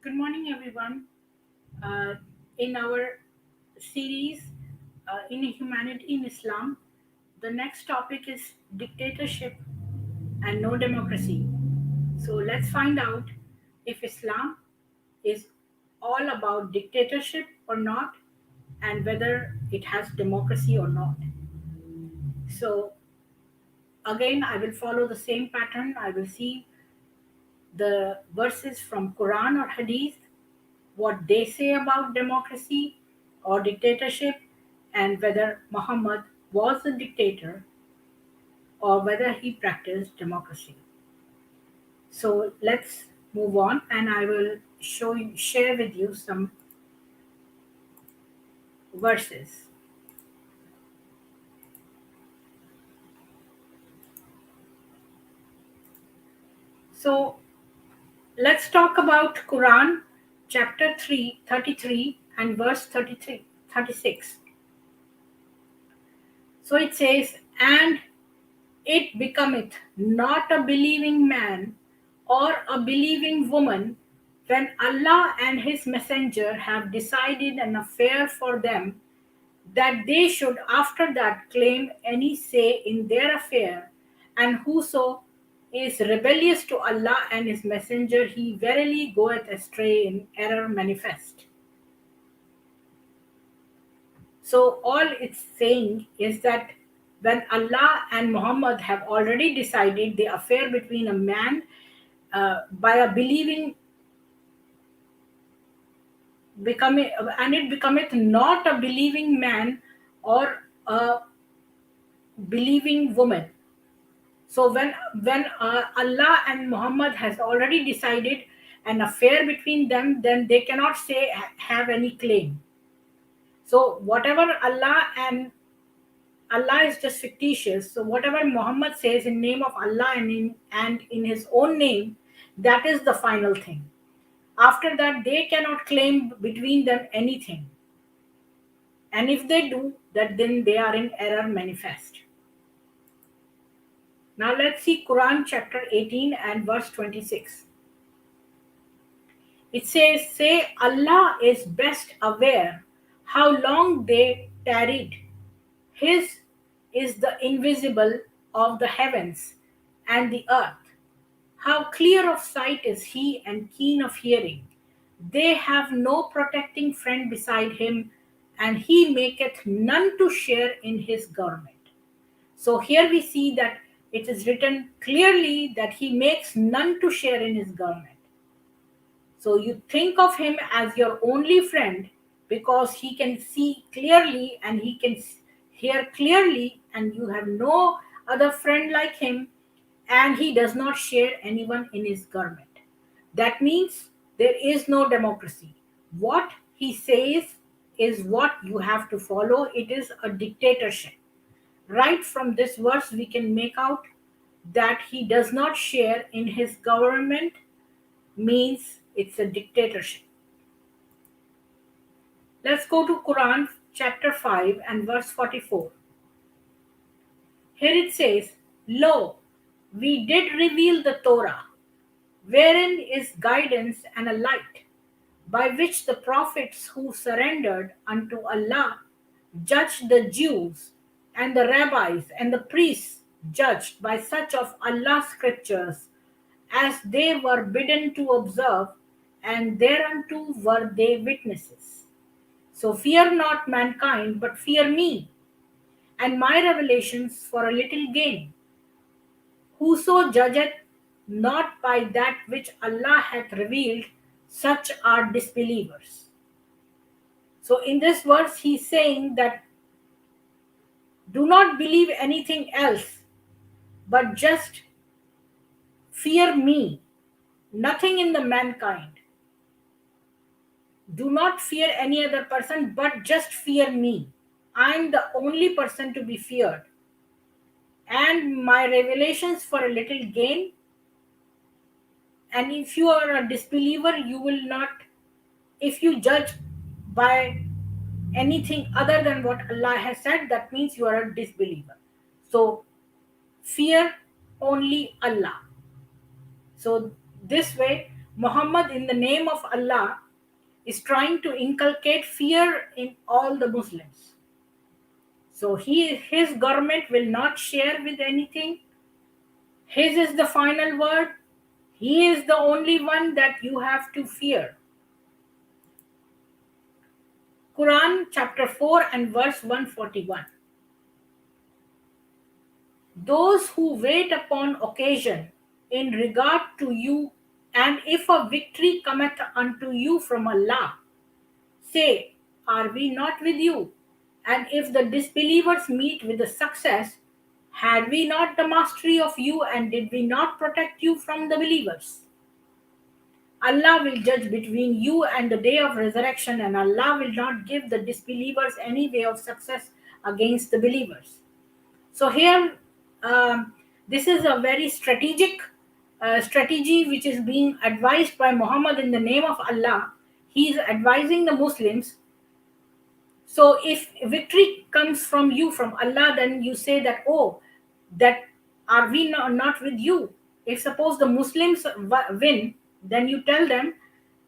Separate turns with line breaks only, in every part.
Good morning, everyone. Uh, in our series, Inhumanity in Islam, the next topic is dictatorship and no democracy. So let's find out if Islam is all about dictatorship or not, and whether it has democracy or not. So again, I will follow the same pattern. I will see the verses from Quran or Hadith, what they say about democracy or dictatorship, and whether Muhammad was a dictator or whether he practiced democracy. So let's move on, and I will share with you some verses. So let's talk about Quran chapter 3, 33, and verse 33, 36. So it says, and it becometh not a believing man or a believing woman when Allah and His Messenger have decided an affair for them, that they should after that claim any say in their affair, and whoso is rebellious to Allah and His Messenger, he verily goeth astray in error manifest. So all it's saying is that when Allah and Muhammad have already decided the affair between a man by a believing becoming, and it becometh not a believing man or a believing woman. So when Allah and Muhammad has already decided an affair between them, then they cannot say have any claim. So whatever Allah is just fictitious. So whatever Muhammad says in name of Allah and in his own name, that is the final thing. After that, they cannot claim between them anything. And if they do, that then they are in error manifest. Now let's see Quran chapter 18 and verse 26. It says, say Allah is best aware how long they tarried. His is the invisible of the heavens and the earth. How clear of sight is he and keen of hearing. They have no protecting friend beside him, and he maketh none to share in his government. So here we see that it is written clearly that he makes none to share in his government. So you think of him as your only friend because he can see clearly and he can hear clearly, and you have no other friend like him, and he does not share anyone in his government. That means there is no democracy. What he says is what you have to follow. It is a dictatorship. Right from this verse, we can make out that he does not share in his government means it's a dictatorship. Let's go to Quran chapter 5 and verse 44. Here it says, lo, we did reveal the Torah, wherein is guidance and a light, by which the prophets who surrendered unto Allah judged the Jews, and the rabbis and the priests judged by such of Allah's scriptures as they were bidden to observe, and thereunto were they witnesses. So fear not mankind, but fear me, and my revelations for a little gain. Whoso judgeth not by that which Allah hath revealed, such are disbelievers. So in this verse, he's saying that do not believe anything else, but just fear me, nothing in the mankind. Do not fear any other person, but just fear me. I am the only person to be feared. And my revelations for a little gain. And if you are a disbeliever, you will not, if you judge by anything other than what Allah has said, that means you are a disbeliever. So fear only Allah. So this way, Muhammad, in the name of Allah, is trying to inculcate fear in all the Muslims. So his government will not share with anything. His is the final word. He is the only one that you have to fear. Quran chapter 4 and verse 141. Those who wait upon occasion in regard to you, and if a victory cometh unto you from Allah, say, are we not with you? And if the disbelievers meet with the success, had we not the mastery of you, and did we not protect you from the believers? Allah will judge between you and the day of resurrection, and Allah will not give the disbelievers any way of success against the believers. So here, this is a very strategic strategy which is being advised by Muhammad in the name of Allah. He is advising the Muslims. So if victory comes from you, from Allah, then you say that, oh, that are we not with you? If suppose the Muslims win, then you tell them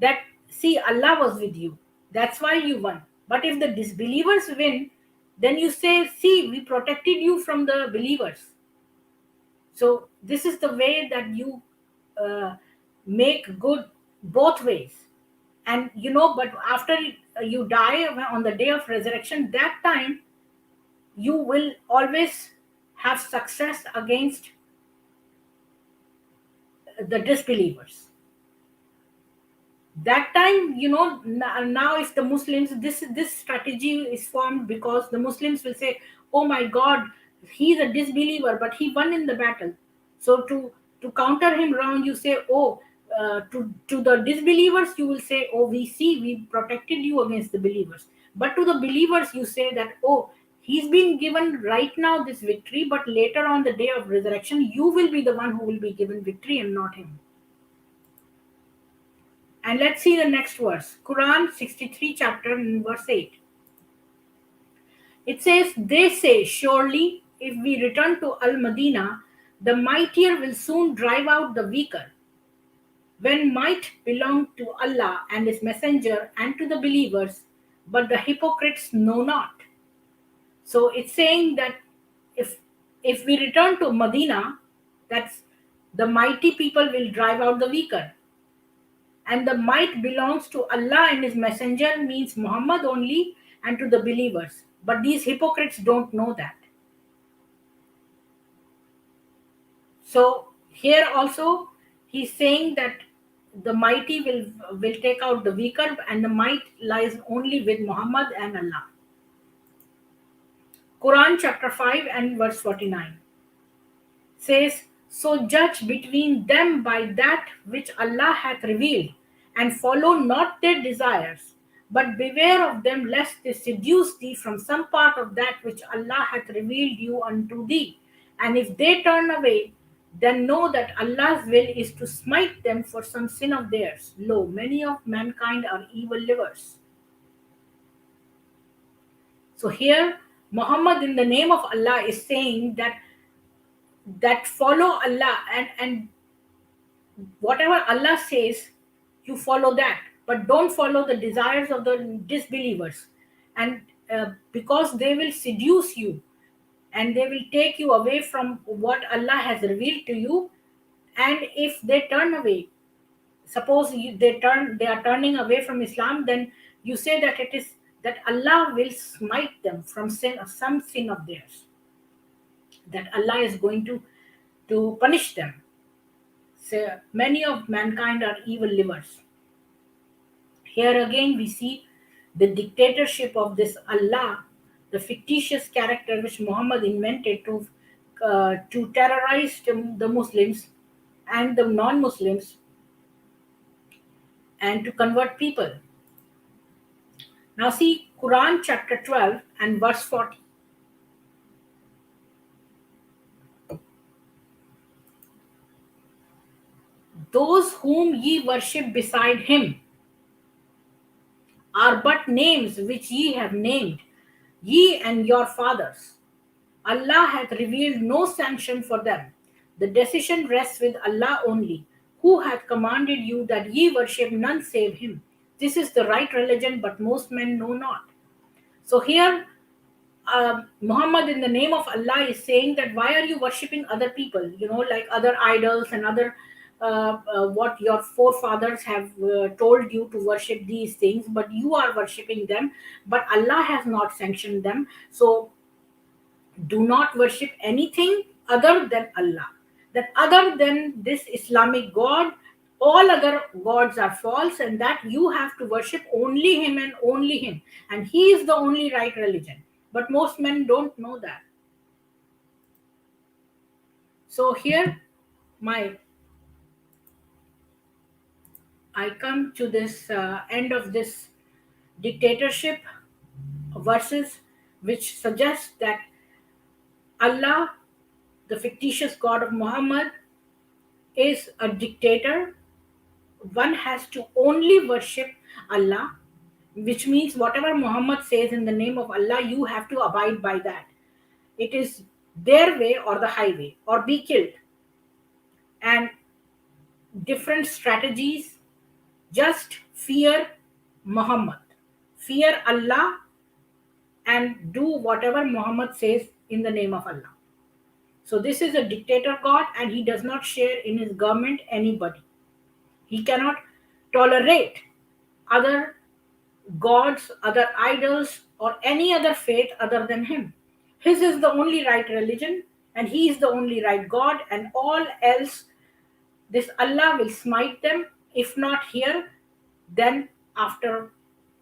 that, see, Allah was with you. That's why you won. But if the disbelievers win, then you say, see, we protected you from the believers. So this is the way that you uh, make good both ways. And but after you die on the day of resurrection, that time you will always have success against the disbelievers. That time, now if the Muslims, this strategy is formed because the Muslims will say, oh my God, he's a disbeliever but he won in the battle. So to counter him round, you say, oh, to the disbelievers you will say, oh, we protected you against the believers. But to the believers you say that, oh, he's been given right now this victory, but later on the day of resurrection you will be the one who will be given victory and not him. And let's see the next verse. Quran 63 chapter and verse 8. It says, they say, surely if we return to Al-Madinah, the mightier will soon drive out the weaker. When might belonged to Allah and His Messenger and to the believers, but the hypocrites know not. So it's saying that if if we return to Medina, that's the mighty people will drive out the weaker. And the might belongs to Allah and His Messenger means Muhammad only and to the believers. But these hypocrites don't know that. So here also he's saying that the mighty will take out the weaker, and the might lies only with Muhammad and Allah. Quran chapter 5 and verse 49 says, so judge between them by that which Allah hath revealed, and follow not their desires, but beware of them lest they seduce thee from some part of that which Allah hath revealed you unto thee. And if they turn away, then know that Allah's will is to smite them for some sin of theirs. Lo, many of mankind are evil livers. So here Muhammad in the name of Allah is saying that follow Allah, and whatever Allah says, you follow that, but don't follow the desires of the disbelievers. And because they will seduce you and they will take you away from what Allah has revealed to you. And if they turn away, suppose they are turning away from Islam, then you say that it is that Allah will smite them from some sin of theirs, that Allah is going to punish them. So many of mankind are evil livers. Here again we see the dictatorship of this Allah, the fictitious character which Muhammad invented to terrorize the Muslims and the non-Muslims and to convert people. Now see Quran chapter 12 and verse 40. Those whom ye worship beside him are but names which ye have named, ye and your fathers. Allah hath revealed no sanction for them. The decision rests with Allah only. who hath commanded you that ye worship none save him? This is the right religion, but most men know not. So here, Muhammad, in the name of Allah, is saying that why are you worshipping other people? Like other idols and other what your forefathers have told you to worship these things, but you are worshipping them. But Allah has not sanctioned them. So do not worship anything other than Allah. That other than this Islamic God, all other gods are false, and that you have to worship only Him and only Him. And He is the only right religion. But most men don't know that. So here, my I come to this end of this dictatorship verses, which suggests that Allah, the fictitious God of Muhammad, is a dictator. One has to only worship Allah, which means whatever Muhammad says in the name of Allah, you have to abide by that. It is their way or the highway, or be killed. And different strategies, just fear Muhammad, fear Allah, and do whatever Muhammad says in the name of Allah. So, this is a dictator God, and he does not share in his government anybody. He cannot tolerate other gods, other idols, or any other faith other than him. His is the only right religion, and he is the only right God, and all else, this Allah will smite them, if not here, then after,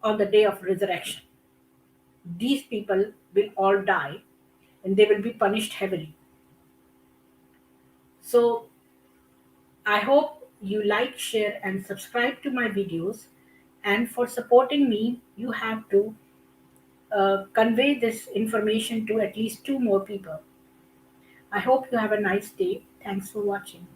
on the day of resurrection. These people will all die, and they will be punished heavily. So, I hope you like, share, and subscribe to my videos. And for supporting me, you have to convey this information to at least two more people. I hope you have a nice day. Thanks for watching.